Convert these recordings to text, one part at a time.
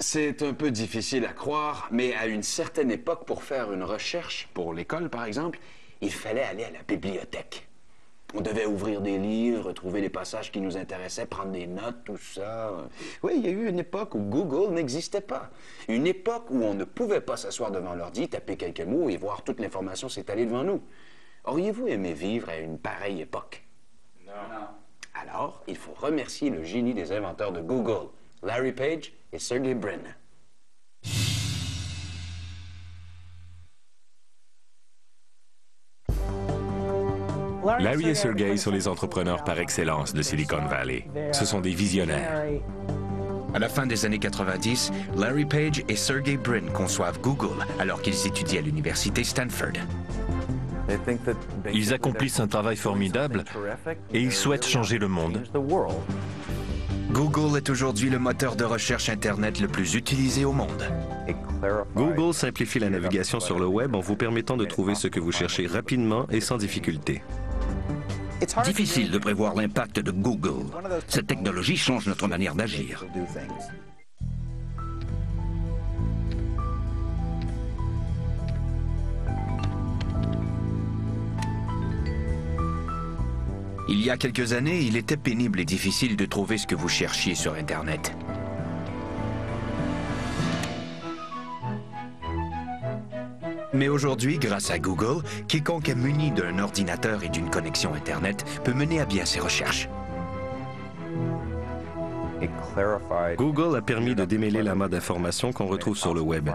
C'est un peu difficile à croire, mais à une certaine époque, pour faire une recherche, pour l'école par exemple, il fallait aller à la bibliothèque. On devait ouvrir des livres, trouver les passages qui nous intéressaient, prendre des notes, tout ça. Oui, il y a eu une époque où Google n'existait pas. Une époque où on ne pouvait pas s'asseoir devant l'ordi, taper quelques mots et voir toute l'information s'étaler devant nous. Auriez-vous aimé vivre à une pareille époque? Non. Alors, il faut remercier le génie des inventeurs de Google, Larry Page et Sergey Brin. Larry et Sergey sont les entrepreneurs par excellence de Silicon Valley. Ce sont des visionnaires. À la fin des années 90, Larry Page et Sergey Brin conçoivent Google alors qu'ils étudiaient à l'université Stanford. Ils accomplissent un travail formidable et ils souhaitent changer le monde. Google est aujourd'hui le moteur de recherche Internet le plus utilisé au monde. Google simplifie la navigation sur le web en vous permettant de trouver ce que vous cherchez rapidement et sans difficulté. Difficile de prévoir l'impact de Google. Cette technologie change notre manière d'agir. Il y a quelques années, il était pénible et difficile de trouver ce que vous cherchiez sur Internet. Mais aujourd'hui, grâce à Google, quiconque est muni d'un ordinateur et d'une connexion Internet peut mener à bien ses recherches. Google a permis de démêler l'amas d'informations qu'on retrouve sur le web.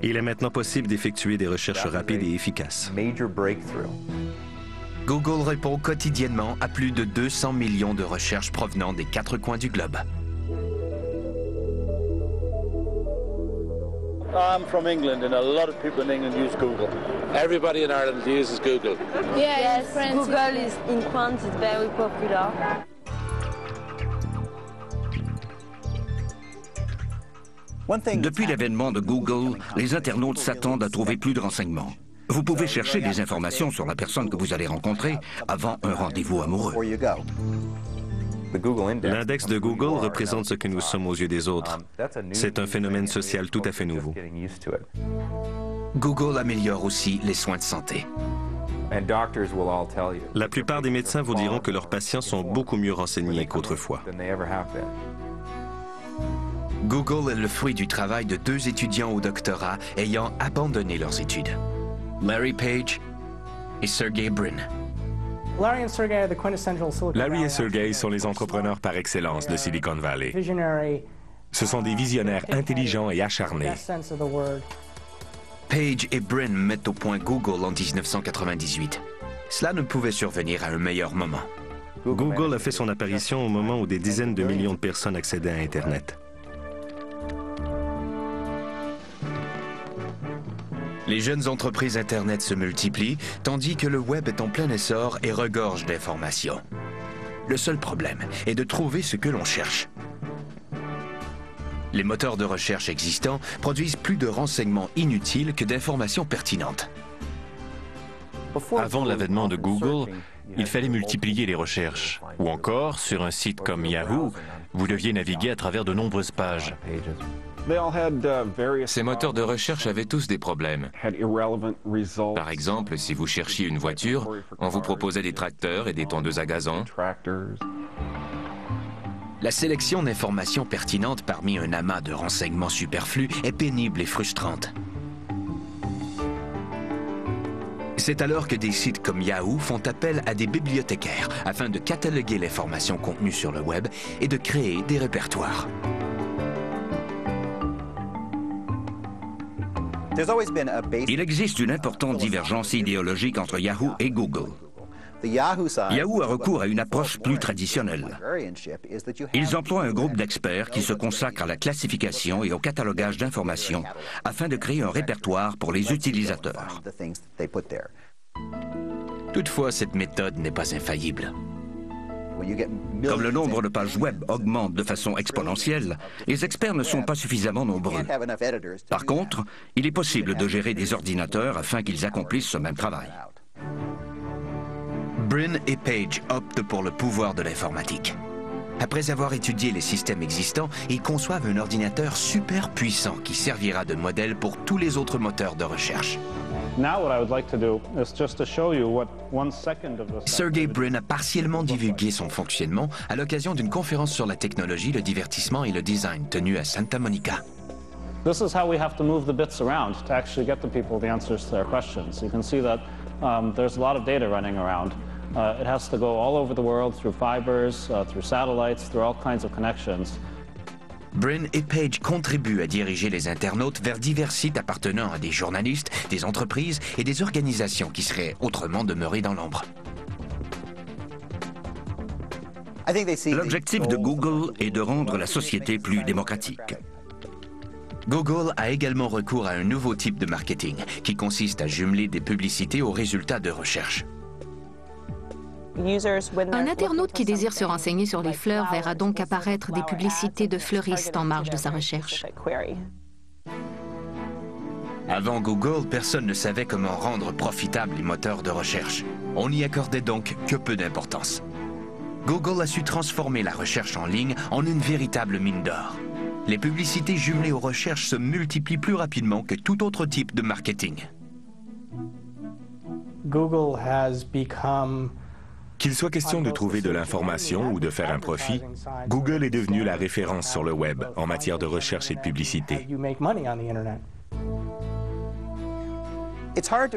Il est maintenant possible d'effectuer des recherches rapides et efficaces. Google répond quotidiennement à plus de 200 millions de recherches provenant des 4 coins du globe. I'm from England, and a lot of people in England use Google. Everybody in Ireland uses Google. Yes, Google is in France is very popular. Depuis l'avènement de Google, les internautes s'attendent à trouver plus de renseignements. Vous pouvez chercher des informations sur la personne que vous allez rencontrer avant un rendez-vous amoureux. L'index de Google représente ce que nous sommes aux yeux des autres. C'est un phénomène social tout à fait nouveau. Google améliore aussi les soins de santé. La plupart des médecins vous diront que leurs patients sont beaucoup mieux renseignés qu'autrefois. Google est le fruit du travail de 2 étudiants au doctorat ayant abandonné leurs études. Larry Page et Sergey Brin. Larry et Sergey sont les entrepreneurs par excellence de Silicon Valley. Ce sont des visionnaires intelligents et acharnés. Page et Brin mettent au point Google en 1998. Cela ne pouvait survenir à un meilleur moment. Google a fait son apparition au moment où des dizaines de millions de personnes accédaient à Internet. Les jeunes entreprises Internet se multiplient, tandis que le web est en plein essor et regorge d'informations. Le seul problème est de trouver ce que l'on cherche. Les moteurs de recherche existants produisent plus de renseignements inutiles que d'informations pertinentes. Avant l'avènement de Google, il fallait multiplier les recherches. Ou encore, sur un site comme Yahoo, vous deviez naviguer à travers de nombreuses pages. Ces moteurs de recherche avaient tous des problèmes. Par exemple, si vous cherchiez une voiture, on vous proposait des tracteurs et des tondeuses à gazon. La sélection d'informations pertinentes parmi un amas de renseignements superflus est pénible et frustrante. C'est alors que des sites comme Yahoo font appel à des bibliothécaires afin de cataloguer l'information contenue sur le web et de créer des répertoires. Il existe une importante divergence idéologique entre Yahoo et Google. Yahoo a recours à une approche plus traditionnelle. Ils emploient un groupe d'experts qui se consacre à la classification et au catalogage d'informations afin de créer un répertoire pour les utilisateurs. Toutefois, cette méthode n'est pas infaillible. Comme le nombre de pages web augmente de façon exponentielle, les experts ne sont pas suffisamment nombreux. Par contre, il est possible de gérer des ordinateurs afin qu'ils accomplissent ce même travail. Brin et Page optent pour le pouvoir de l'informatique. Après avoir étudié les systèmes existants, ils conçoivent un ordinateur super puissant qui servira de modèle pour tous les autres moteurs de recherche. Sergey Brin a partiellement divulgué son fonctionnement à l'occasion d'une conférence sur la technologie, le divertissement et le design tenue à Santa Monica. This is how we have to move the bits around to actually get the people the answers to their questions. You can see that there's a lot of data running around. It has to go all over the world through fibers, through satellites, through all kinds of connections. Brin et Page contribuent à diriger les internautes vers divers sites appartenant à des journalistes, des entreprises et des organisations qui seraient autrement demeurées dans l'ombre. L'objectif de Google est de rendre la société plus démocratique. Google a également recours à un nouveau type de marketing qui consiste à jumeler des publicités aux résultats de recherche. Un internaute qui désire se renseigner sur les fleurs verra donc apparaître des publicités de fleuristes en marge de sa recherche. Avant Google, personne ne savait comment rendre profitables les moteurs de recherche. On n'y accordait donc que peu d'importance. Google a su transformer la recherche en ligne en une véritable mine d'or. Les publicités jumelées aux recherches se multiplient plus rapidement que tout autre type de marketing. Google has become... Qu'il soit question de trouver de l'information ou de faire un profit, Google est devenu la référence sur le web en matière de recherche et de publicité.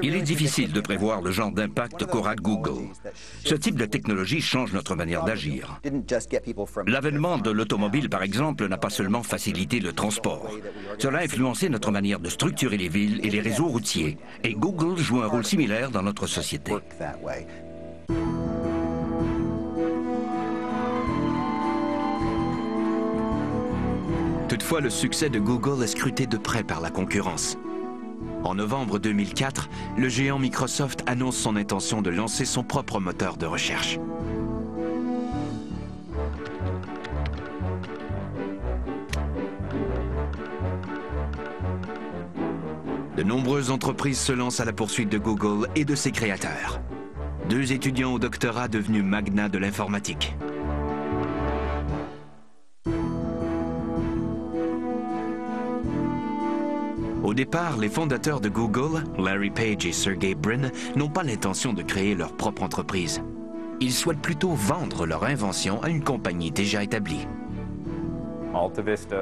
Il est difficile de prévoir le genre d'impact qu'aura Google. Ce type de technologie change notre manière d'agir. L'avènement de l'automobile, par exemple, n'a pas seulement facilité le transport. Cela a influencé notre manière de structurer les villes et les réseaux routiers. Et Google joue un rôle similaire dans notre société. Toutefois, le succès de Google est scruté de près par la concurrence. En novembre 2004, le géant Microsoft annonce son intention de lancer son propre moteur de recherche. De nombreuses entreprises se lancent à la poursuite de Google et de ses créateurs. 2 étudiants au doctorat devenus magnats de l'informatique. Au départ, les fondateurs de Google, Larry Page et Sergey Brin, n'ont pas l'intention de créer leur propre entreprise. Ils souhaitent plutôt vendre leur invention à une compagnie déjà établie.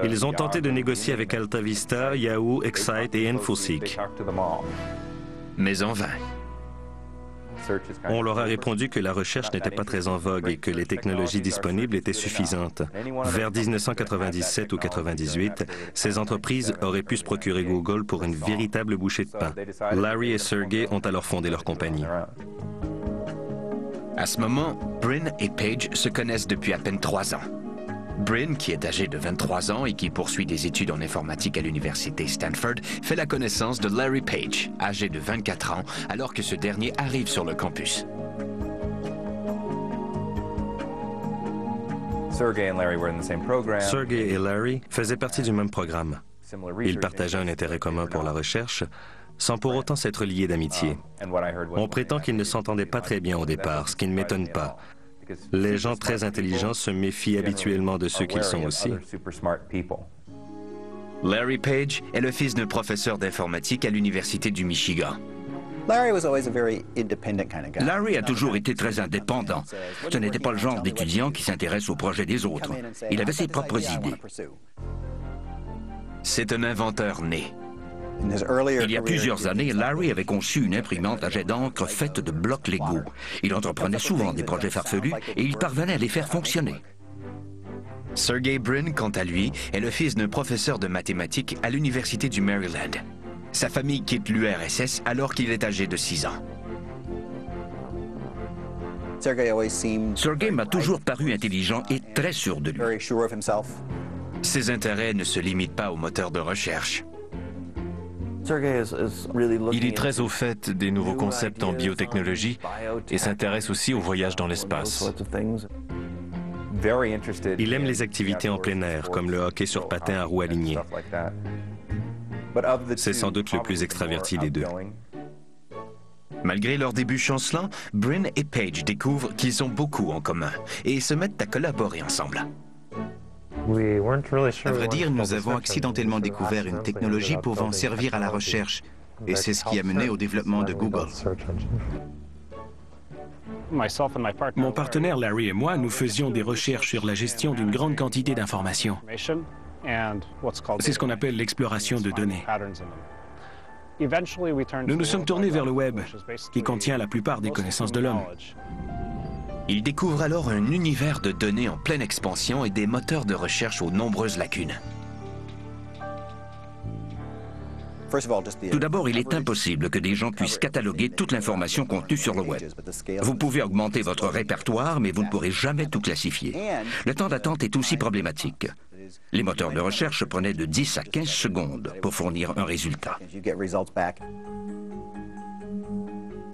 Ils ont tenté de négocier avec AltaVista, Yahoo, Excite et Infoseek. Mais en vain. On leur a répondu que la recherche n'était pas très en vogue et que les technologies disponibles étaient suffisantes. Vers 1997 ou 98, ces entreprises auraient pu se procurer Google pour une véritable bouchée de pain. Larry et Sergey ont alors fondé leur compagnie. À ce moment, Brin et Page se connaissent depuis à peine 3 ans. Brin, qui est âgé de 23 ans et qui poursuit des études en informatique à l'université Stanford, fait la connaissance de Larry Page, âgé de 24 ans, alors que ce dernier arrive sur le campus. Sergey et Larry faisaient partie du même programme. Ils partageaient un intérêt commun pour la recherche, sans pour autant s'être liés d'amitié. On prétend qu'ils ne s'entendaient pas très bien au départ, ce qui ne m'étonne pas. Les gens très intelligents se méfient habituellement de ceux qu'ils sont aussi. Larry Page est le fils d'un professeur d'informatique à l'Université du Michigan. Larry a toujours été très indépendant. Ce n'était pas le genre d'étudiant qui s'intéresse aux projets des autres. Il avait ses propres idées. C'est un inventeur né. Il y a plusieurs années, Larry avait conçu une imprimante à jet d'encre faite de blocs Lego. Il entreprenait souvent des projets farfelus et il parvenait à les faire fonctionner. Sergey Brin, quant à lui, est le fils d'un professeur de mathématiques à l'Université du Maryland. Sa famille quitte l'URSS alors qu'il est âgé de 6 ans. Sergey m'a toujours paru intelligent et très sûr de lui. Ses intérêts ne se limitent pas aux moteurs de recherche. Il est très au fait des nouveaux concepts en biotechnologie et s'intéresse aussi au voyage dans l'espace. Il aime les activités en plein air, comme le hockey sur patin à roues alignées. C'est sans doute le plus extraverti des deux. Malgré leur début chancelant, Brin et Page découvrent qu'ils ont beaucoup en commun et se mettent à collaborer ensemble. À vrai dire, nous avons accidentellement découvert une technologie pouvant servir à la recherche, et c'est ce qui a mené au développement de Google. Mon partenaire Larry et moi, nous faisions des recherches sur la gestion d'une grande quantité d'informations. C'est ce qu'on appelle l'exploration de données. Nous nous sommes tournés vers le web, qui contient la plupart des connaissances de l'homme. Ils découvrent alors un univers de données en pleine expansion et des moteurs de recherche aux nombreuses lacunes. Tout d'abord, il est impossible que des gens puissent cataloguer toute l'information contenue sur le web. Vous pouvez augmenter votre répertoire, mais vous ne pourrez jamais tout classifier. Le temps d'attente est aussi problématique. Les moteurs de recherche prenaient de 10 à 15 secondes pour fournir un résultat.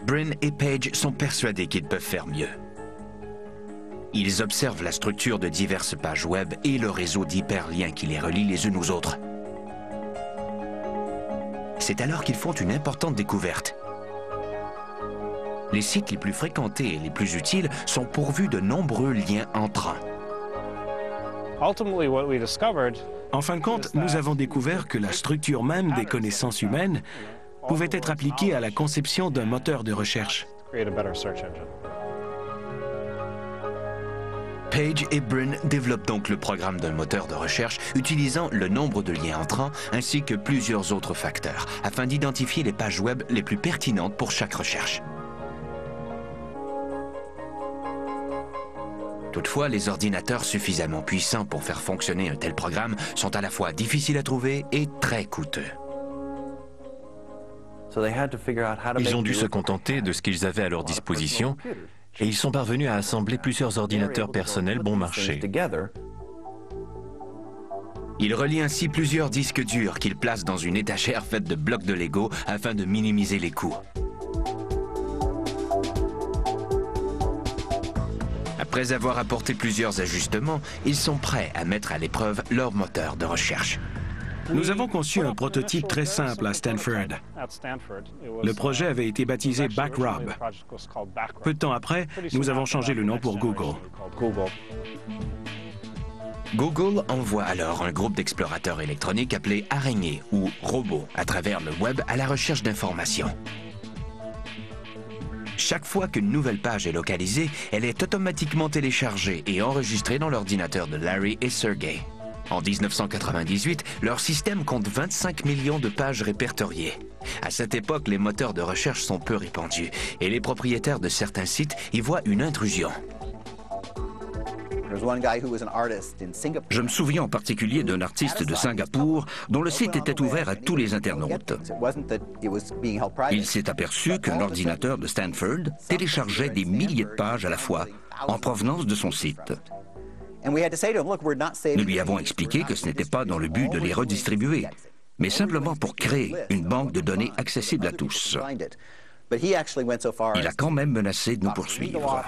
Brin et Page sont persuadés qu'ils peuvent faire mieux. Ils observent la structure de diverses pages web et le réseau d'hyperliens qui les relient les unes aux autres. C'est alors qu'ils font une importante découverte. Les sites les plus fréquentés et les plus utiles sont pourvus de nombreux liens entrants. En fin de compte, nous avons découvert que la structure même des connaissances humaines pouvait être appliquée à la conception d'un moteur de recherche. Page et Brin développent donc le programme d'un moteur de recherche utilisant le nombre de liens entrants ainsi que plusieurs autres facteurs afin d'identifier les pages web les plus pertinentes pour chaque recherche. Toutefois, les ordinateurs suffisamment puissants pour faire fonctionner un tel programme sont à la fois difficiles à trouver et très coûteux. Ils ont dû se contenter de ce qu'ils avaient à leur disposition et ils sont parvenus à assembler plusieurs ordinateurs personnels bon marché. Ils relient ainsi plusieurs disques durs qu'ils placent dans une étagère faite de blocs de Lego afin de minimiser les coûts. Après avoir apporté plusieurs ajustements, ils sont prêts à mettre à l'épreuve leur moteur de recherche. Nous avons conçu un prototype très simple à Stanford. Le projet avait été baptisé Backrub. Peu de temps après, nous avons changé le nom pour Google. Google envoie alors un groupe d'explorateurs électroniques appelé araignées ou robots à travers le web à la recherche d'informations. Chaque fois qu'une nouvelle page est localisée, elle est automatiquement téléchargée et enregistrée dans l'ordinateur de Larry et Sergey. En 1998, leur système compte 25 millions de pages répertoriées. À cette époque, les moteurs de recherche sont peu répandus et les propriétaires de certains sites y voient une intrusion. Je me souviens en particulier d'un artiste de Singapour dont le site était ouvert à tous les internautes. Il s'est aperçu qu'un ordinateur de Stanford téléchargeait des milliers de pages à la fois en provenance de son site. Nous lui avons expliqué que ce n'était pas dans le but de les redistribuer, mais simplement pour créer une banque de données accessible à tous. Il a quand même menacé de nous poursuivre.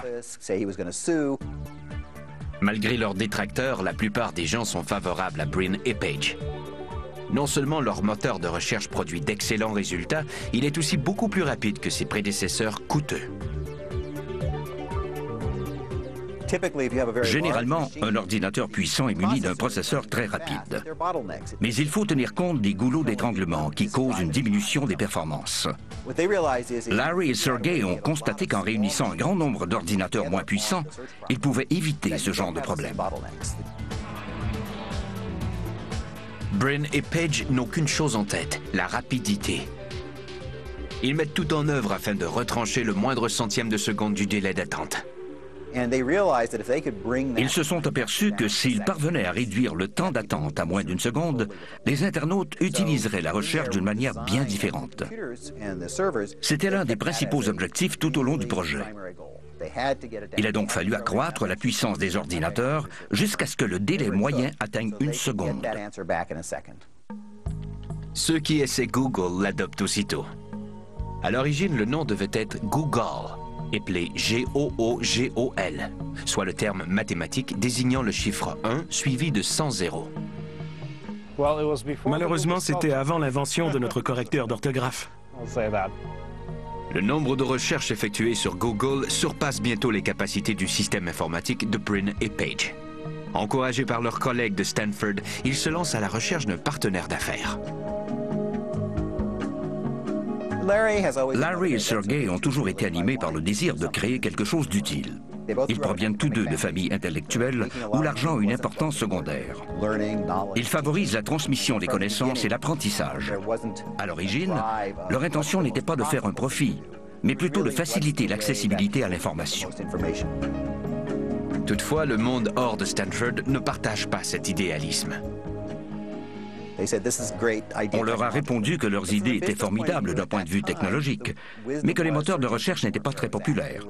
Malgré leurs détracteurs, la plupart des gens sont favorables à Brin et Page. Non seulement leur moteur de recherche produit d'excellents résultats, il est aussi beaucoup plus rapide que ses prédécesseurs coûteux. Généralement, un ordinateur puissant est muni d'un processeur très rapide. Mais il faut tenir compte des goulots d'étranglement qui causent une diminution des performances. Larry et Sergey ont constaté qu'en réunissant un grand nombre d'ordinateurs moins puissants, ils pouvaient éviter ce genre de problème. Brin et Page n'ont qu'une chose en tête, la rapidité. Ils mettent tout en œuvre afin de retrancher le moindre centième de seconde du délai d'attente. Ils se sont aperçus que s'ils parvenaient à réduire le temps d'attente à moins d'une seconde, les internautes utiliseraient la recherche d'une manière bien différente. C'était l'un des principaux objectifs tout au long du projet. Il a donc fallu accroître la puissance des ordinateurs jusqu'à ce que le délai moyen atteigne une seconde. Ceux qui essaient Google l'adoptent aussitôt. À l'origine, le nom devait être Google, appelé G-O-O-G-O-L, soit le terme mathématique désignant le chiffre 1 suivi de 100 zéros. Malheureusement, c'était avant l'invention de notre correcteur d'orthographe. Le nombre de recherches effectuées sur Google surpasse bientôt les capacités du système informatique de Brin et Page. Encouragés par leurs collègues de Stanford, ils se lancent à la recherche d'un partenaire d'affaires. Larry et Sergey ont toujours été animés par le désir de créer quelque chose d'utile. Ils proviennent tous deux de familles intellectuelles où l'argent a une importance secondaire. Ils favorisent la transmission des connaissances et l'apprentissage. À l'origine, leur intention n'était pas de faire un profit, mais plutôt de faciliter l'accessibilité à l'information. Toutefois, le monde hors de Stanford ne partage pas cet idéalisme. On leur a répondu que leurs idées étaient formidables d'un point de vue technologique, mais que les moteurs de recherche n'étaient pas très populaires.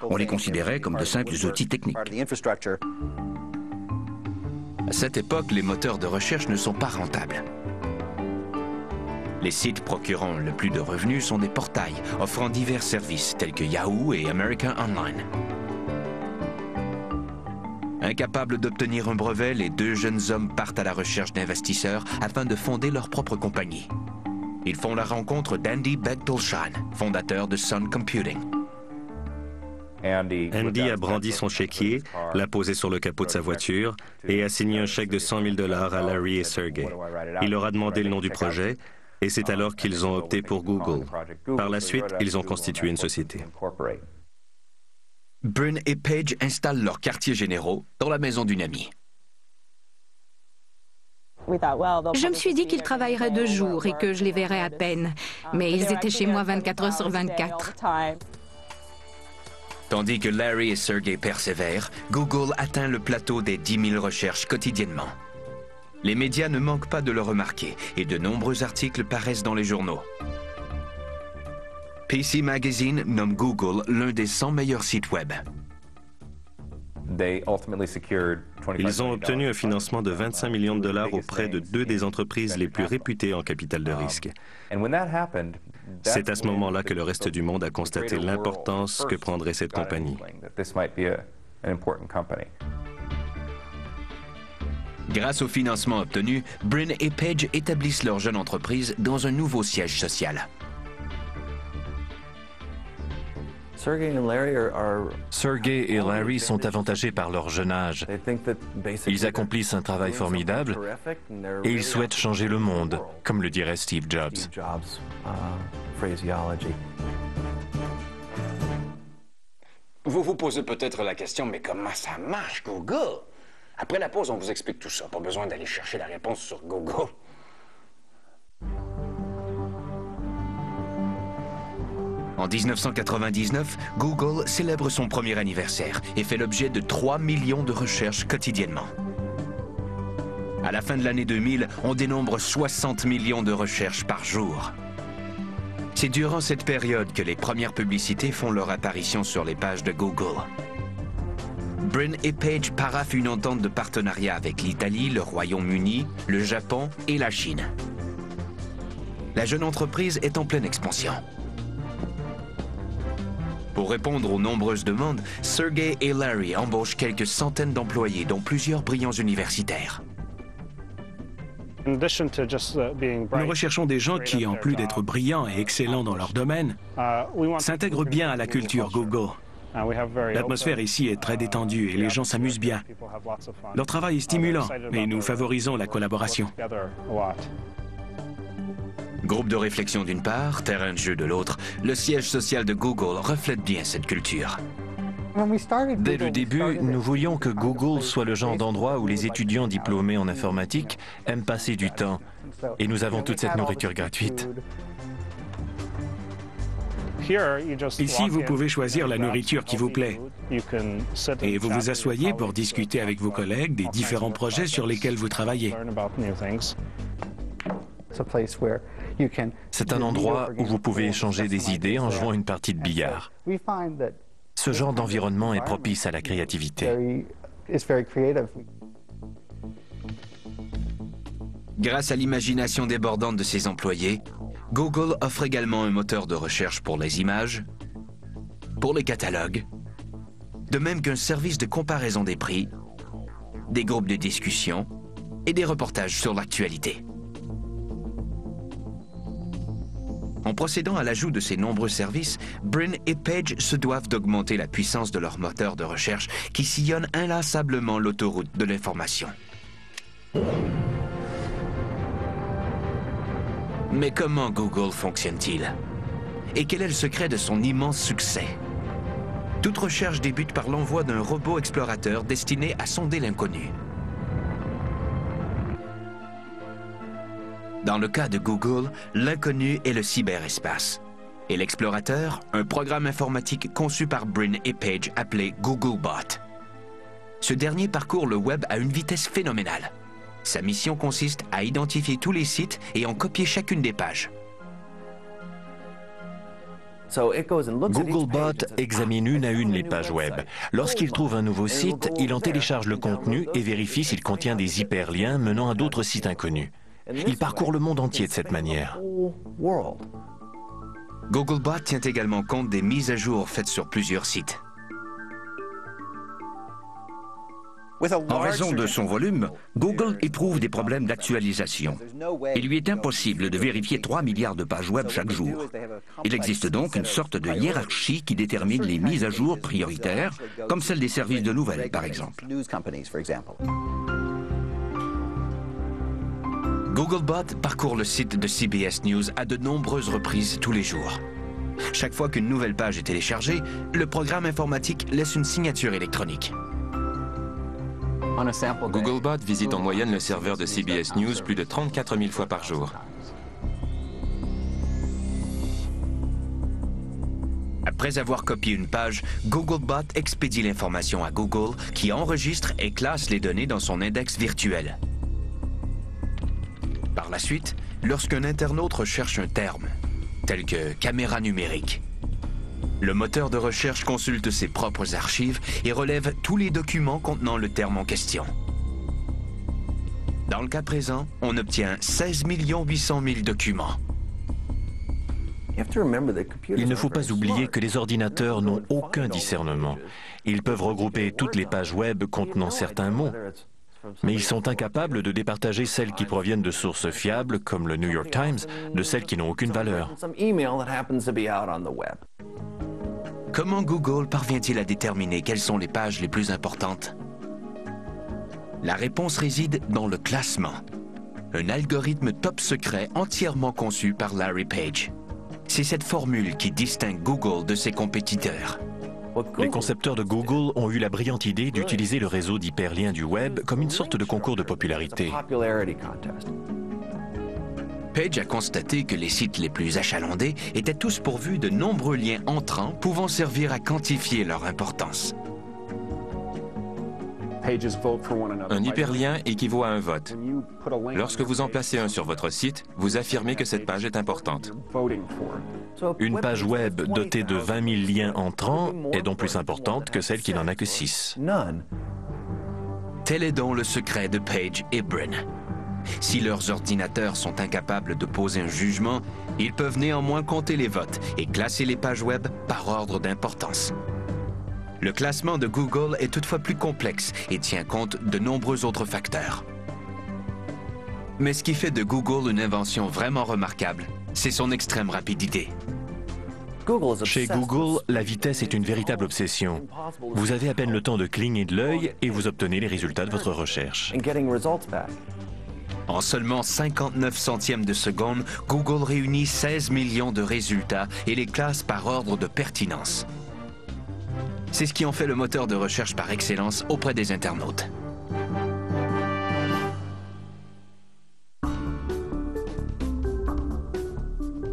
On les considérait comme de simples outils techniques. À cette époque, les moteurs de recherche ne sont pas rentables. Les sites procurant le plus de revenus sont des portails offrant divers services tels que Yahoo et American Online. Incapables d'obtenir un brevet, les deux jeunes hommes partent à la recherche d'investisseurs afin de fonder leur propre compagnie. Ils font la rencontre d'Andy Bechtolsheim, fondateur de Sun Computing. Andy a brandi son chéquier, l'a posé sur le capot de sa voiture et a signé un chèque de $100 000 à Larry et Sergey. Il leur a demandé le nom du projet et c'est alors qu'ils ont opté pour Google. Par la suite, ils ont constitué une société. Brin et Page installent leurs quartiers généraux dans la maison d'une amie. Je me suis dit qu'ils travailleraient de jour et que je les verrais à peine, mais ils étaient chez moi 24 heures sur 24. Tandis que Larry et Sergey persévèrent, Google atteint le plateau des 10 000 recherches quotidiennement. Les médias ne manquent pas de le remarquer et de nombreux articles paraissent dans les journaux. PC Magazine nomme Google l'un des 100 meilleurs sites web. Ils ont obtenu un financement de $25 millions auprès de deux des entreprises les plus réputées en capital de risque. C'est à ce moment-là que le reste du monde a constaté l'importance que prendrait cette compagnie. Grâce au financement obtenu, Brin et Page établissent leur jeune entreprise dans un nouveau siège social. Sergey et Larry sont avantagés par leur jeune âge. Ils accomplissent un travail formidable et ils souhaitent changer le monde, comme le dirait Steve Jobs. Vous vous posez peut-être la question, mais comment ça marche, Google? Après la pause, on vous explique tout ça. Pas besoin d'aller chercher la réponse sur Google. En 1999, Google célèbre son premier anniversaire et fait l'objet de 3 millions de recherches quotidiennement. À la fin de l'année 2000, on dénombre 60 millions de recherches par jour. C'est durant cette période que les premières publicités font leur apparition sur les pages de Google. Brin et Page paraphent une entente de partenariat avec l'Italie, le Royaume-Uni, le Japon et la Chine. La jeune entreprise est en pleine expansion. Pour répondre aux nombreuses demandes, Sergey et Larry embauchent quelques centaines d'employés, dont plusieurs brillants universitaires. Nous recherchons des gens qui, en plus d'être brillants et excellents dans leur domaine, s'intègrent bien à la culture Google. L'atmosphère ici est très détendue et les gens s'amusent bien. Leur travail est stimulant et nous favorisons la collaboration. Groupe de réflexion d'une part, terrain de jeu de l'autre, le siège social de Google reflète bien cette culture. Dès le début, nous voulions que Google soit le genre d'endroit où les étudiants diplômés en informatique aiment passer du temps. Et nous avons toute cette nourriture gratuite. Ici, vous pouvez choisir la nourriture qui vous plaît. Et vous vous asseyez pour discuter avec vos collègues des différents projets sur lesquels vous travaillez. C'est un endroit où vous pouvez échanger des idées en jouant une partie de billard. Ce genre d'environnement est propice à la créativité. Grâce à l'imagination débordante de ses employés, Google offre également un moteur de recherche pour les images, pour les catalogues, de même qu'un service de comparaison des prix, des groupes de discussion et des reportages sur l'actualité. En procédant à l'ajout de ces nombreux services, Brin et Page se doivent d'augmenter la puissance de leur moteur de recherche qui sillonne inlassablement l'autoroute de l'information. Mais comment Google fonctionne-t-il? Et quel est le secret de son immense succès? Toute recherche débute par l'envoi d'un robot explorateur destiné à sonder l'inconnu. Dans le cas de Google, l'inconnu est le cyberespace. Et l'explorateur, un programme informatique conçu par Brin et Page appelé Googlebot. Ce dernier parcourt le web à une vitesse phénoménale. Sa mission consiste à identifier tous les sites et en copier chacune des pages. Googlebot examine une à une les pages web. Lorsqu'il trouve un nouveau site, il en télécharge le contenu et vérifie s'il contient des hyperliens menant à d'autres sites inconnus. Il parcourt le monde entier de cette manière. Googlebot tient également compte des mises à jour faites sur plusieurs sites. En raison de son volume, Google éprouve des problèmes d'actualisation. Il lui est impossible de vérifier 3 milliards de pages web chaque jour. Il existe donc une sorte de hiérarchie qui détermine les mises à jour prioritaires, comme celle des services de nouvelles, par exemple. Googlebot parcourt le site de CBS News à de nombreuses reprises tous les jours. Chaque fois qu'une nouvelle page est téléchargée, le programme informatique laisse une signature électronique. Googlebot visite en moyenne le serveur de CBS News plus de 34 000 fois par jour. Après avoir copié une page, Googlebot expédie l'information à Google qui enregistre et classe les données dans son index virtuel. Par la suite, lorsqu'un internaute recherche un terme, tel que caméra numérique, le moteur de recherche consulte ses propres archives et relève tous les documents contenant le terme en question. Dans le cas présent, on obtient 16 800 000 documents. Il ne faut pas oublier que les ordinateurs n'ont aucun discernement. Ils peuvent regrouper toutes les pages web contenant certains mots, mais ils sont incapables de départager celles qui proviennent de sources fiables, comme le New York Times, de celles qui n'ont aucune valeur. Comment Google parvient-il à déterminer quelles sont les pages les plus importantes? La réponse réside dans le classement, un algorithme top secret entièrement conçu par Larry Page. C'est cette formule qui distingue Google de ses compétiteurs. Les concepteurs de Google ont eu la brillante idée d'utiliser le réseau d'hyperliens du web comme une sorte de concours de popularité. Page a constaté que les sites les plus achalandés étaient tous pourvus de nombreux liens entrants pouvant servir à quantifier leur importance. Un hyperlien équivaut à un vote. Lorsque vous en placez un sur votre site, vous affirmez que cette page est importante. Une page web dotée de 20 000 liens entrants est donc plus importante que celle qui n'en a que 6. Tel est donc le secret de Page et Brin. Si leurs ordinateurs sont incapables de poser un jugement, ils peuvent néanmoins compter les votes et classer les pages web par ordre d'importance. Le classement de Google est toutefois plus complexe et tient compte de nombreux autres facteurs. Mais ce qui fait de Google une invention vraiment remarquable, c'est son extrême rapidité. Chez Google, la vitesse est une véritable obsession. Vous avez à peine le temps de cligner de l'œil et vous obtenez les résultats de votre recherche. En seulement 59 centièmes de seconde, Google réunit 16 millions de résultats et les classe par ordre de pertinence. C'est ce qui en fait le moteur de recherche par excellence auprès des internautes.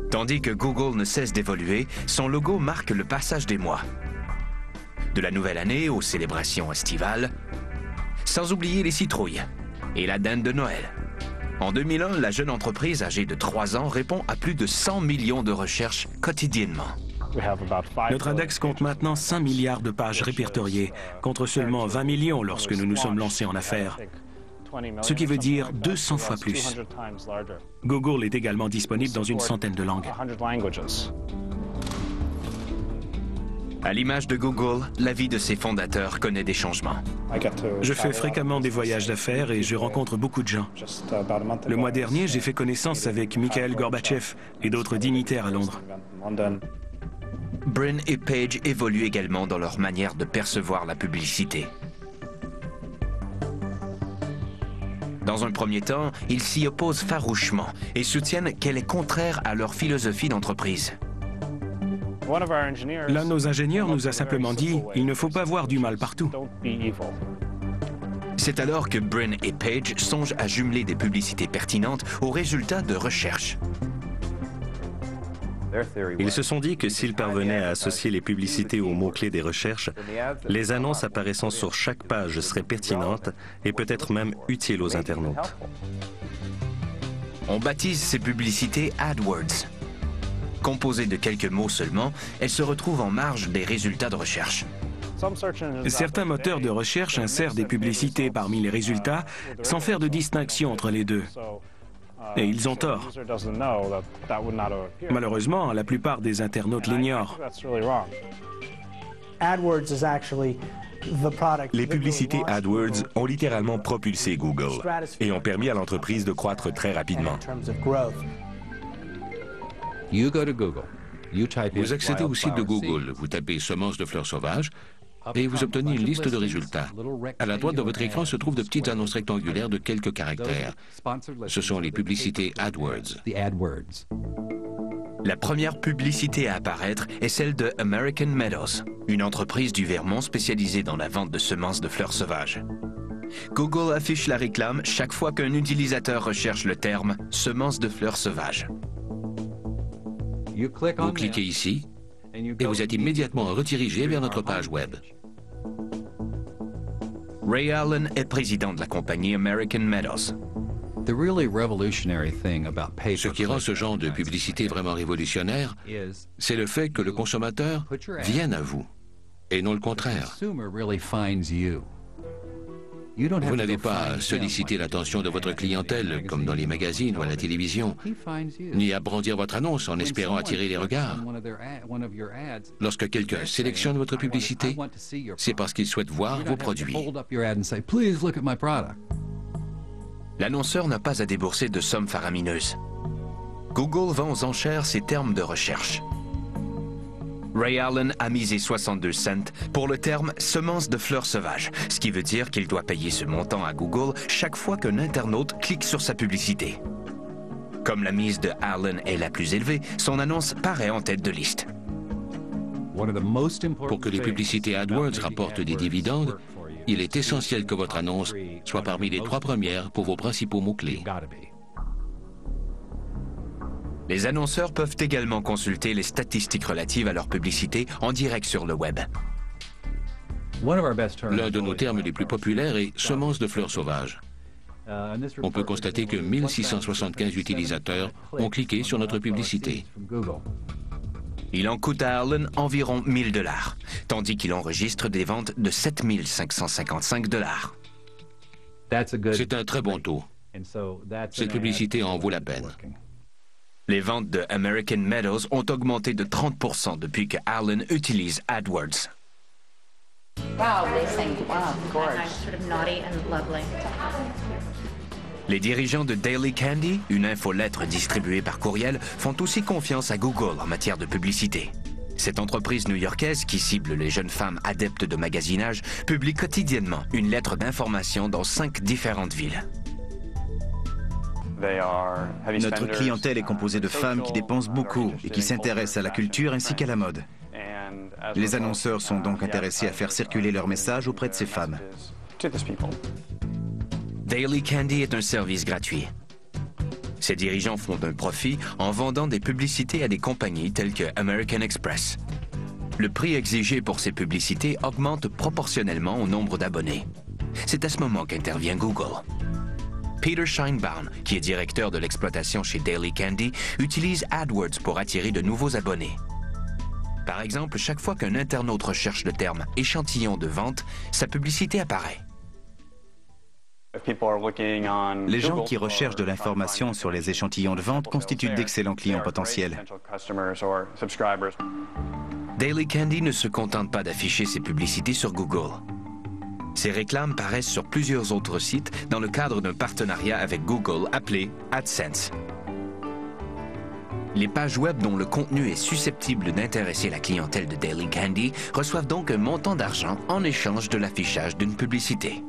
Tandis que Google ne cesse d'évoluer, son logo marque le passage des mois. De la nouvelle année aux célébrations estivales, sans oublier les citrouilles et la dinde de Noël. En 2001, la jeune entreprise âgée de 3 ans répond à plus de 100 millions de recherches quotidiennement. Notre index compte maintenant 5 milliards de pages répertoriées, contre seulement 20 millions lorsque nous nous sommes lancés en affaires. Ce qui veut dire 200 fois plus. Google est également disponible dans une centaine de langues. À l'image de Google, la vie de ses fondateurs connaît des changements. Je fais fréquemment des voyages d'affaires et je rencontre beaucoup de gens. Le mois dernier, j'ai fait connaissance avec Mikhail Gorbatchev et d'autres dignitaires à Londres. Brin et Page évoluent également dans leur manière de percevoir la publicité. Dans un premier temps, ils s'y opposent farouchement et soutiennent qu'elle est contraire à leur philosophie d'entreprise. L'un de nos ingénieurs nous a simplement dit « il ne faut pas voir du mal partout ». C'est alors que Brin et Page songent à jumeler des publicités pertinentes aux résultats de recherche. Ils se sont dit que s'ils parvenaient à associer les publicités aux mots-clés des recherches, les annonces apparaissant sur chaque page seraient pertinentes et peut-être même utiles aux internautes. On baptise ces publicités AdWords. Composées de quelques mots seulement, elles se retrouvent en marge des résultats de recherche. Certains moteurs de recherche insèrent des publicités parmi les résultats sans faire de distinction entre les deux. Et ils ont tort. Malheureusement, la plupart des internautes l'ignorent. Les publicités AdWords ont littéralement propulsé Google et ont permis à l'entreprise de croître très rapidement. Vous accédez au site de Google, vous tapez semences de fleurs sauvages et vous obtenez une liste de résultats. À la droite de votre écran se trouvent de petites annonces rectangulaires de quelques caractères. Ce sont les publicités AdWords. La première publicité à apparaître est celle de American Meadows, une entreprise du Vermont spécialisée dans la vente de semences de fleurs sauvages. Google affiche la réclame chaque fois qu'un utilisateur recherche le terme « semences de fleurs sauvages ». Vous cliquez ici et vous êtes immédiatement redirigé vers notre page web. Ray Allen est président de la compagnie American Meadows. Ce qui rend ce genre de publicité vraiment révolutionnaire, c'est le fait que le consommateur vienne à vous, et non le contraire. Vous n'avez pas à solliciter l'attention de votre clientèle, comme dans les magazines ou à la télévision, ni à brandir votre annonce en espérant attirer les regards. Lorsque quelqu'un sélectionne votre publicité, c'est parce qu'il souhaite voir vos produits. L'annonceur n'a pas à débourser de sommes faramineuses. Google vend aux enchères ses termes de recherche. Ray Allen a misé 62 cents pour le terme « semences de fleurs sauvages », ce qui veut dire qu'il doit payer ce montant à Google chaque fois qu'un internaute clique sur sa publicité. Comme la mise de Allen est la plus élevée, son annonce paraît en tête de liste. Pour que les publicités AdWords rapportent des dividendes, il est essentiel que votre annonce soit parmi les 3 premières pour vos principaux mots-clés. Les annonceurs peuvent également consulter les statistiques relatives à leur publicité en direct sur le web. L'un de nos termes les plus populaires est « semences de fleurs sauvages ». On peut constater que 1675 utilisateurs ont cliqué sur notre publicité. Il en coûte à Allen environ 1000 $, tandis qu'il enregistre des ventes de 7555 $. C'est un très bon taux. Cette publicité en vaut la peine. Les ventes de American Meadows ont augmenté de 30% depuis que Allen utilise AdWords. Les dirigeants de Daily Candy, une infolettre distribuée par courriel, font aussi confiance à Google en matière de publicité. Cette entreprise new-yorkaise, qui cible les jeunes femmes adeptes de magasinage, publie quotidiennement une lettre d'information dans 5 différentes villes. Notre clientèle est composée de femmes qui dépensent beaucoup et qui s'intéressent à la culture ainsi qu'à la mode. Les annonceurs sont donc intéressés à faire circuler leur message auprès de ces femmes. Daily Candy est un service gratuit. Ses dirigeants font un profit en vendant des publicités à des compagnies telles que American Express. Le prix exigé pour ces publicités augmente proportionnellement au nombre d'abonnés. C'est à ce moment qu'intervient Google. Peter Scheinbaum, qui est directeur de l'exploitation chez Daily Candy, utilise AdWords pour attirer de nouveaux abonnés. Par exemple, chaque fois qu'un internaute recherche le terme « échantillon de vente », sa publicité apparaît. Les gens qui recherchent de l'information sur les échantillons de vente constituent d'excellents clients potentiels. Daily Candy ne se contente pas d'afficher ses publicités sur Google. Ces réclames paraissent sur plusieurs autres sites dans le cadre d'un partenariat avec Google appelé AdSense. Les pages web dont le contenu est susceptible d'intéresser la clientèle de Daily Candy reçoivent donc un montant d'argent en échange de l'affichage d'une publicité.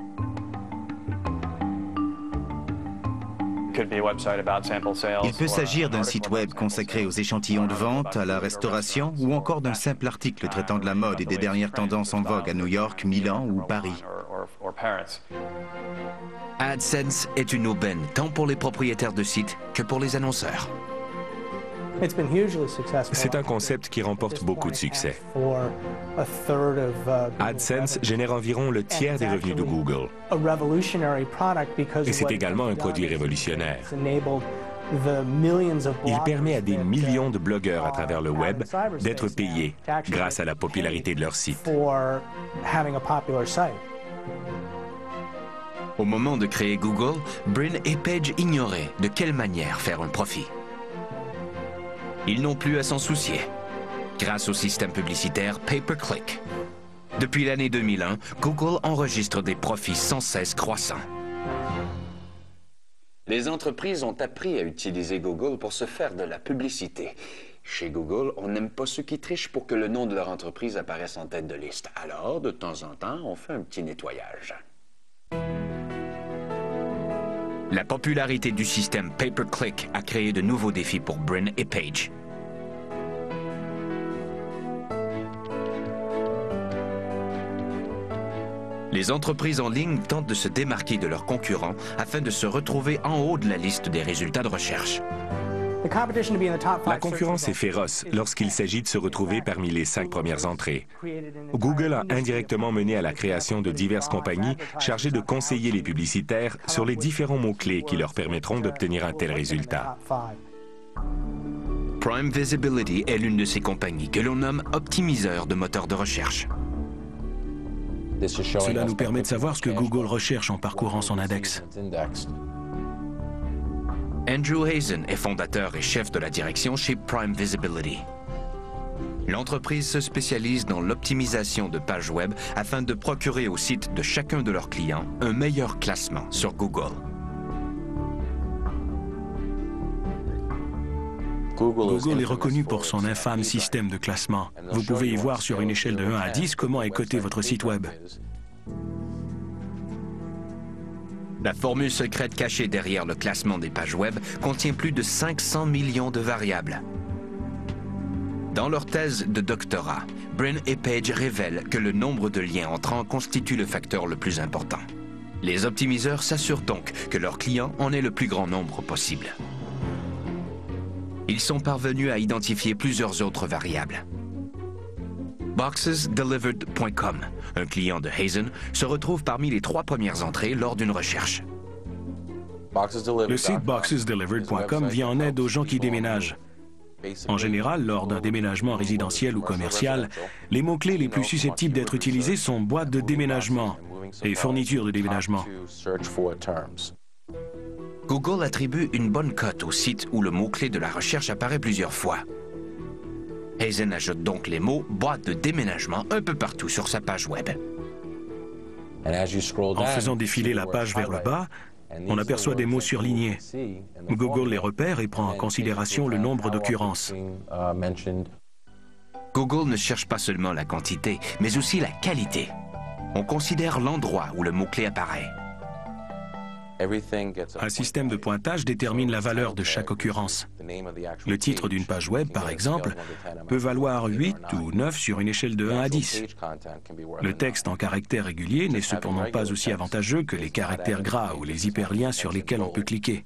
Il peut s'agir d'un site web consacré aux échantillons de vente, à la restauration ou encore d'un simple article traitant de la mode et des dernières tendances en vogue à New York, Milan ou Paris. AdSense est une aubaine tant pour les propriétaires de sites que pour les annonceurs. C'est un concept qui remporte beaucoup de succès. AdSense génère environ le tiers des revenus de Google. Et c'est également un produit révolutionnaire. Il permet à des millions de blogueurs à travers le web d'être payés grâce à la popularité de leur site. Au moment de créer Google, Brin et Page ignoraient de quelle manière faire un profit. Ils n'ont plus à s'en soucier, grâce au système publicitaire Pay-per-click. Depuis l'année 2001, Google enregistre des profits sans cesse croissants. Les entreprises ont appris à utiliser Google pour se faire de la publicité. Chez Google, on n'aime pas ceux qui trichent pour que le nom de leur entreprise apparaisse en tête de liste. Alors, de temps en temps, on fait un petit nettoyage. La popularité du système Pay-per-click a créé de nouveaux défis pour Brin et Page. Les entreprises en ligne tentent de se démarquer de leurs concurrents afin de se retrouver en haut de la liste des résultats de recherche. La concurrence est féroce lorsqu'il s'agit de se retrouver parmi les 5 premières entrées. Google a indirectement mené à la création de diverses compagnies chargées de conseiller les publicitaires sur les différents mots-clés qui leur permettront d'obtenir un tel résultat. Prime Visibility est l'une de ces compagnies que l'on nomme optimiseur de moteurs de recherche. Cela nous permet de savoir ce que Google recherche en parcourant son index. Andrew Hazen est fondateur et chef de la direction chez Prime Visibility. L'entreprise se spécialise dans l'optimisation de pages web afin de procurer au site de chacun de leurs clients un meilleur classement sur Google. Google est reconnu pour son infâme système de classement. Vous pouvez y voir sur une échelle de 1 à 10 comment est coté votre site web. La formule secrète cachée derrière le classement des pages web contient plus de 500 millions de variables. Dans leur thèse de doctorat, Brin et Page révèlent que le nombre de liens entrants constitue le facteur le plus important. Les optimiseurs s'assurent donc que leurs clients en aient le plus grand nombre possible. Ils sont parvenus à identifier plusieurs autres variables. BoxesDelivered.com, un client de Hazen, se retrouve parmi les 3 premières entrées lors d'une recherche. Le site BoxesDelivered.com vient en aide aux gens qui déménagent. En général, lors d'un déménagement résidentiel ou commercial, les mots-clés les plus susceptibles d'être utilisés sont boîte de déménagement et fourniture de déménagement. Google attribue une bonne cote au site où le mot-clé de la recherche apparaît plusieurs fois. Hazen ajoute donc les mots « boîte de déménagement » un peu partout sur sa page web. En faisant défiler la page vers le bas, on aperçoit des mots surlignés. Google les repère et prend en considération le nombre d'occurrences. Google ne cherche pas seulement la quantité, mais aussi la qualité. On considère l'endroit où le mot-clé apparaît. Un système de pointage détermine la valeur de chaque occurrence. Le titre d'une page web, par exemple, peut valoir 8 ou 9 sur une échelle de 1 à 10. Le texte en caractères réguliers n'est cependant pas aussi avantageux que les caractères gras ou les hyperliens sur lesquels on peut cliquer.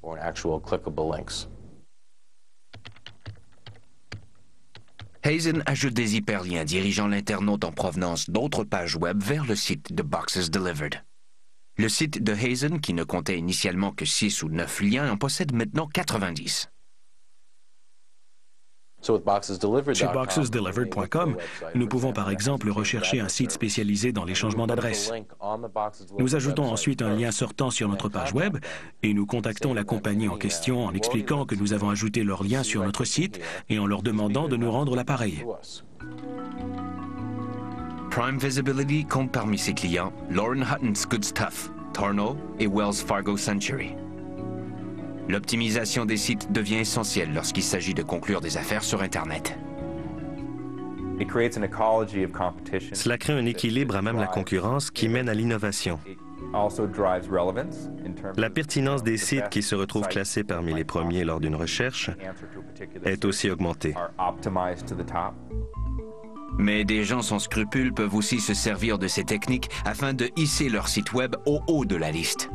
Hazen ajoute des hyperliens dirigeant l'internaute en provenance d'autres pages web vers le site de Boxes Delivered. Le site de Hazen, qui ne comptait initialement que 6 ou 9 liens, en possède maintenant 90. Chez BoxesDelivered.com, nous pouvons par exemple rechercher un site spécialisé dans les changements d'adresse. Nous ajoutons ensuite un lien sortant sur notre page web et nous contactons la compagnie en question en expliquant que nous avons ajouté leur lien sur notre site et en leur demandant de nous rendre l'appareil. Prime Visibility compte parmi ses clients Lauren Hutton's Good Stuff, Torno et Wells Fargo Century. L'optimisation des sites devient essentielle lorsqu'il s'agit de conclure des affaires sur Internet. Cela crée un équilibre à même la concurrence qui mène à l'innovation. La pertinence des sites qui se retrouvent classés parmi les premiers lors d'une recherche est aussi augmentée. Mais des gens sans scrupules peuvent aussi se servir de ces techniques afin de hisser leur site web au haut de la liste.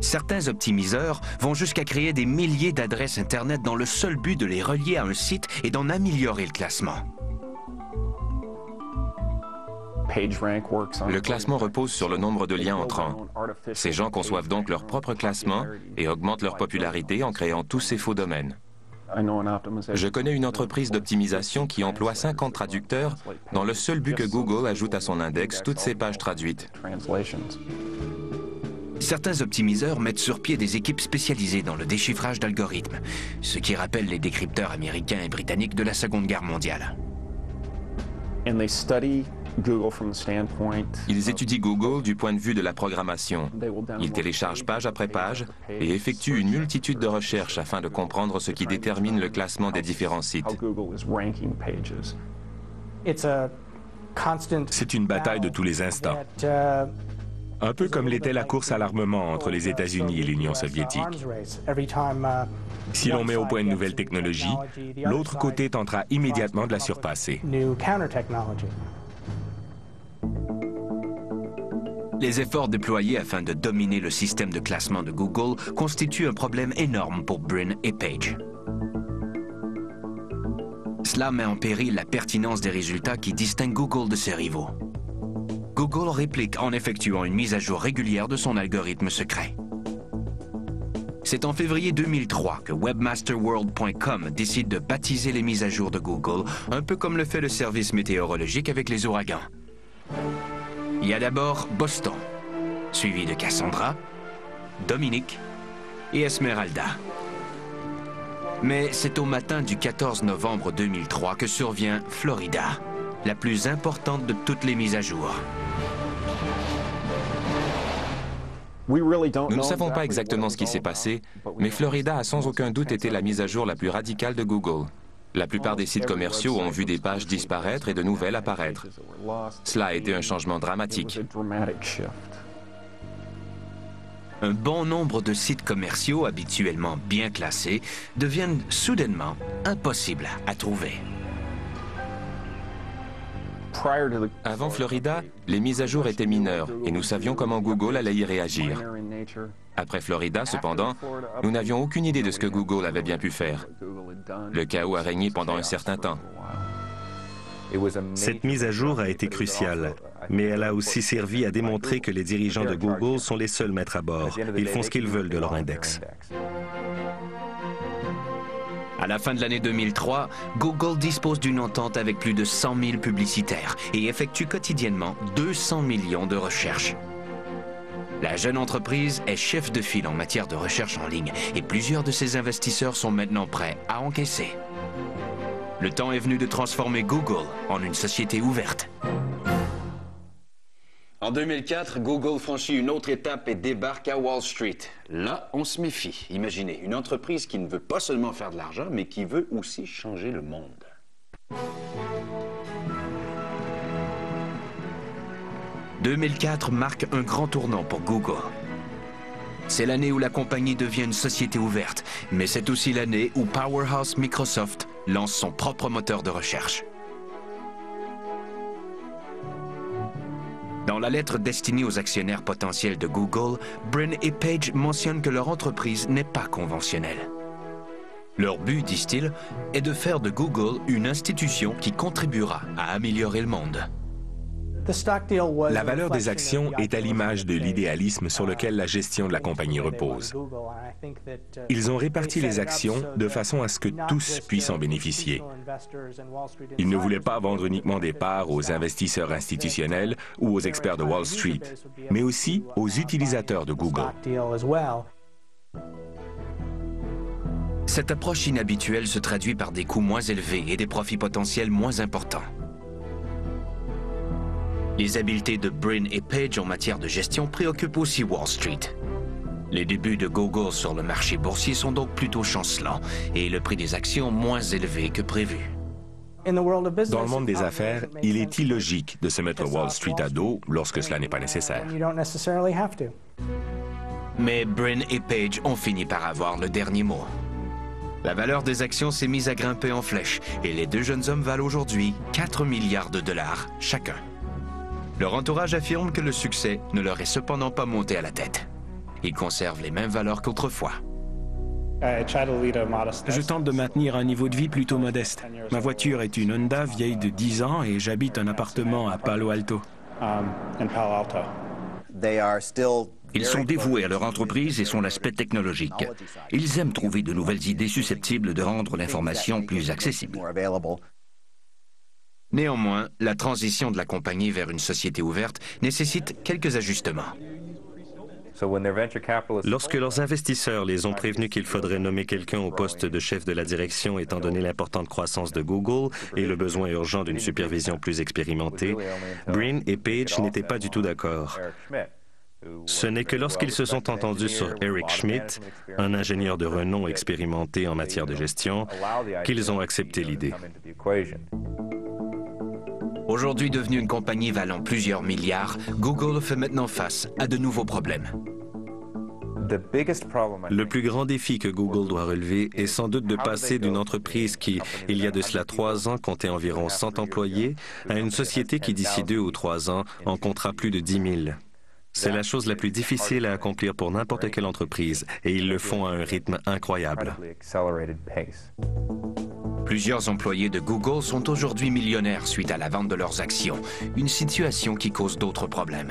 Certains optimiseurs vont jusqu'à créer des milliers d'adresses Internet dans le seul but de les relier à un site et d'en améliorer le classement. Le classement repose sur le nombre de liens entrants. Ces gens conçoivent donc leur propre classement et augmentent leur popularité en créant tous ces faux domaines. Je connais une entreprise d'optimisation qui emploie 50 traducteurs dans le seul but que Google ajoute à son index toutes ses pages traduites. Certains optimiseurs mettent sur pied des équipes spécialisées dans le déchiffrage d'algorithmes, ce qui rappelle les décrypteurs américains et britanniques de la Seconde Guerre mondiale. Ils étudient Google du point de vue de la programmation. Ils téléchargent page après page et effectuent une multitude de recherches afin de comprendre ce qui détermine le classement des différents sites. C'est une bataille de tous les instants. Un peu comme l'était la course à l'armement entre les États-Unis et l'Union soviétique. Si l'on met au point une nouvelle technologie, l'autre côté tentera immédiatement de la surpasser. Les efforts déployés afin de dominer le système de classement de Google constituent un problème énorme pour Brin et Page. Cela met en péril la pertinence des résultats qui distinguent Google de ses rivaux. Google réplique en effectuant une mise à jour régulière de son algorithme secret. C'est en février 2003 que webmasterworld.com décide de baptiser les mises à jour de Google, un peu comme le fait le service météorologique avec les ouragans. Il y a d'abord Boston, suivi de Cassandra, Dominique et Esmeralda. Mais c'est au matin du 14 novembre 2003 que survient Florida, la plus importante de toutes les mises à jour. Nous ne savons pas exactement ce qui s'est passé, mais Florida a sans aucun doute été la mise à jour la plus radicale de Google. La plupart des sites commerciaux ont vu des pages disparaître et de nouvelles apparaître. Cela a été un changement dramatique. Un bon nombre de sites commerciaux habituellement bien classés deviennent soudainement impossibles à trouver. Avant Florida, les mises à jour étaient mineures et nous savions comment Google allait y réagir. Après Florida, cependant, nous n'avions aucune idée de ce que Google avait bien pu faire. Le chaos a régné pendant un certain temps. Cette mise à jour a été cruciale, mais elle a aussi servi à démontrer que les dirigeants de Google sont les seuls maîtres à bord. Ils font ce qu'ils veulent de leur index. À la fin de l'année 2003, Google dispose d'une entente avec plus de 100 000 publicitaires et effectue quotidiennement 200 millions de recherches. La jeune entreprise est chef de file en matière de recherche en ligne et plusieurs de ses investisseurs sont maintenant prêts à encaisser. Le temps est venu de transformer Google en une société ouverte. En 2004, Google franchit une autre étape et débarque à Wall Street. Là, on se méfie. Imaginez, une entreprise qui ne veut pas seulement faire de l'argent, mais qui veut aussi changer le monde. « 2004 marque un grand tournant pour Google. C'est l'année où la compagnie devient une société ouverte, mais c'est aussi l'année où Powerhouse Microsoft lance son propre moteur de recherche. Dans la lettre destinée aux actionnaires potentiels de Google, Brin et Page mentionnent que leur entreprise n'est pas conventionnelle. Leur but, disent-ils, est de faire de Google une institution qui contribuera à améliorer le monde. La valeur des actions est à l'image de l'idéalisme sur lequel la gestion de la compagnie repose. Ils ont réparti les actions de façon à ce que tous puissent en bénéficier. Ils ne voulaient pas vendre uniquement des parts aux investisseurs institutionnels ou aux experts de Wall Street, mais aussi aux utilisateurs de Google. Cette approche inhabituelle se traduit par des coûts moins élevés et des profits potentiels moins importants. Les habiletés de Brin et Page en matière de gestion préoccupent aussi Wall Street. Les débuts de Google sur le marché boursier sont donc plutôt chancelants et le prix des actions moins élevé que prévu. Dans le monde des affaires, il est illogique de se mettre Wall Street à dos lorsque cela n'est pas nécessaire. Mais Brin et Page ont fini par avoir le dernier mot. La valeur des actions s'est mise à grimper en flèche et les deux jeunes hommes valent aujourd'hui 4 milliards de dollars chacun. Leur entourage affirme que le succès ne leur est cependant pas monté à la tête. Ils conservent les mêmes valeurs qu'autrefois. Je tente de maintenir un niveau de vie plutôt modeste. Ma voiture est une Honda vieille de 10 ans et j'habite un appartement à Palo Alto. Ils sont dévoués à leur entreprise et son aspect technologique. Ils aiment trouver de nouvelles idées susceptibles de rendre l'information plus accessible. Néanmoins, la transition de la compagnie vers une société ouverte nécessite quelques ajustements. Lorsque leurs investisseurs les ont prévenus qu'il faudrait nommer quelqu'un au poste de chef de la direction étant donné l'importante croissance de Google et le besoin urgent d'une supervision plus expérimentée, Brin et Page n'étaient pas du tout d'accord. Ce n'est que lorsqu'ils se sont entendus sur Eric Schmidt, un ingénieur de renom expérimenté en matière de gestion, qu'ils ont accepté l'idée. Aujourd'hui devenue une compagnie valant plusieurs milliards, Google fait maintenant face à de nouveaux problèmes. Le plus grand défi que Google doit relever est sans doute de passer d'une entreprise qui, il y a de cela 3 ans, comptait environ 100 employés, à une société qui, d'ici 2 ou 3 ans, en comptera plus de 10 000. C'est la chose la plus difficile à accomplir pour n'importe quelle entreprise, et ils le font à un rythme incroyable. Plusieurs employés de Google sont aujourd'hui millionnaires suite à la vente de leurs actions, une situation qui cause d'autres problèmes.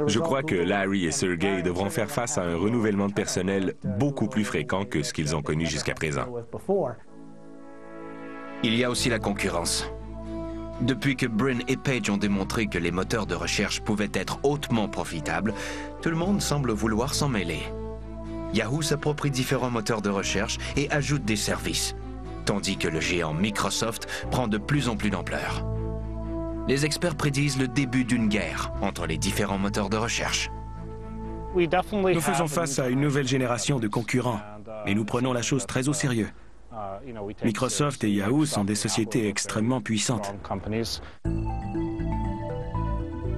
Je crois que Larry et Sergey devront faire face à un renouvellement de personnel beaucoup plus fréquent que ce qu'ils ont connu jusqu'à présent. Il y a aussi la concurrence. Depuis que Brin et Page ont démontré que les moteurs de recherche pouvaient être hautement profitables, tout le monde semble vouloir s'en mêler. Yahoo s'approprie différents moteurs de recherche et ajoute des services, tandis que le géant Microsoft prend de plus en plus d'ampleur. Les experts prédisent le début d'une guerre entre les différents moteurs de recherche. Nous faisons face à une nouvelle génération de concurrents, mais nous prenons la chose très au sérieux. Microsoft et Yahoo sont des sociétés extrêmement puissantes.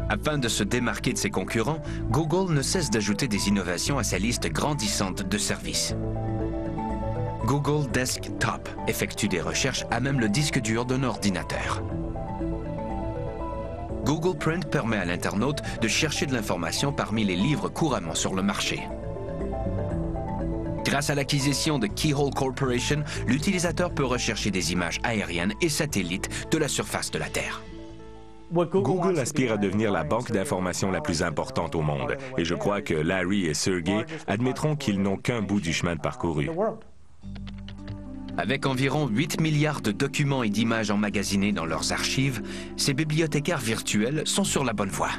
Afin de se démarquer de ses concurrents, Google ne cesse d'ajouter des innovations à sa liste grandissante de services. Google Desktop effectue des recherches à même le disque dur d'un ordinateur. Google Print permet à l'internaute de chercher de l'information parmi les livres couramment sur le marché. Grâce à l'acquisition de Keyhole Corporation, l'utilisateur peut rechercher des images aériennes et satellites de la surface de la Terre. Google aspire à devenir la banque d'informations la plus importante au monde, et je crois que Larry et Sergey admettront qu'ils n'ont qu'un bout du chemin de parcouru. Avec environ 8 milliards de documents et d'images emmagasinés dans leurs archives, ces bibliothécaires virtuels sont sur la bonne voie.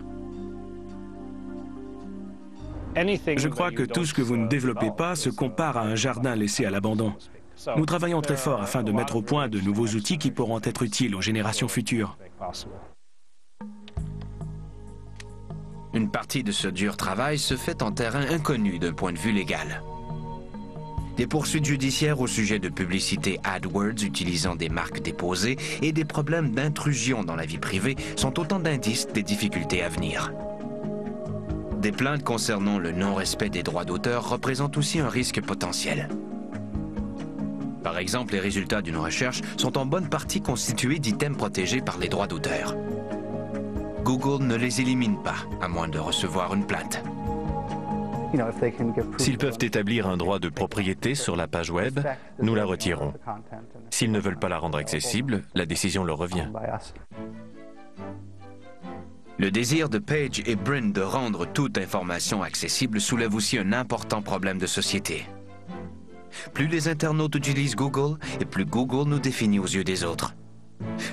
Je crois que tout ce que vous ne développez pas se compare à un jardin laissé à l'abandon. Nous travaillons très fort afin de mettre au point de nouveaux outils qui pourront être utiles aux générations futures. Une partie de ce dur travail se fait en terrain inconnu d'un point de vue légal. Des poursuites judiciaires au sujet de publicité AdWords utilisant des marques déposées et des problèmes d'intrusion dans la vie privée sont autant d'indices des difficultés à venir. Des plaintes concernant le non-respect des droits d'auteur représentent aussi un risque potentiel. Par exemple, les résultats d'une recherche sont en bonne partie constitués d'items protégés par les droits d'auteur. Google ne les élimine pas, à moins de recevoir une plainte. S'ils peuvent établir un droit de propriété sur la page web, nous la retirons. S'ils ne veulent pas la rendre accessible, la décision leur revient. Le désir de Page et Brin de rendre toute information accessible soulève aussi un important problème de société. Plus les internautes utilisent Google, et plus Google nous définit aux yeux des autres.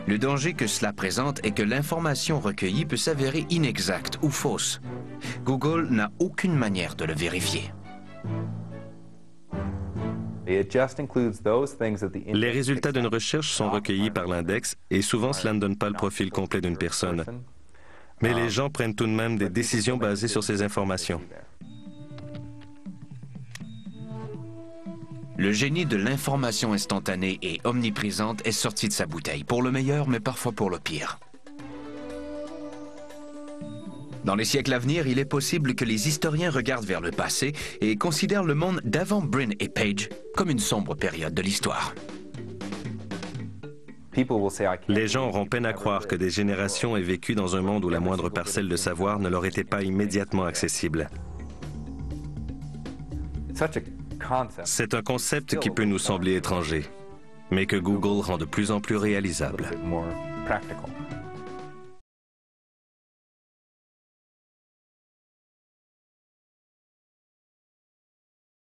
Le danger que cela présente est que l'information recueillie peut s'avérer inexacte ou fausse. Google n'a aucune manière de le vérifier. Les résultats d'une recherche sont recueillis par l'index et souvent cela ne donne pas le profil complet d'une personne. Mais les gens prennent tout de même des décisions basées sur ces informations. Le génie de l'information instantanée et omniprésente est sorti de sa bouteille, pour le meilleur, mais parfois pour le pire. Dans les siècles à venir, il est possible que les historiens regardent vers le passé et considèrent le monde d'avant Brin et Page comme une sombre période de l'histoire. Les gens auront peine à croire que des générations aient vécu dans un monde où la moindre parcelle de savoir ne leur était pas immédiatement accessible. C'est un concept qui peut nous sembler étranger, mais que Google rend de plus en plus réalisable.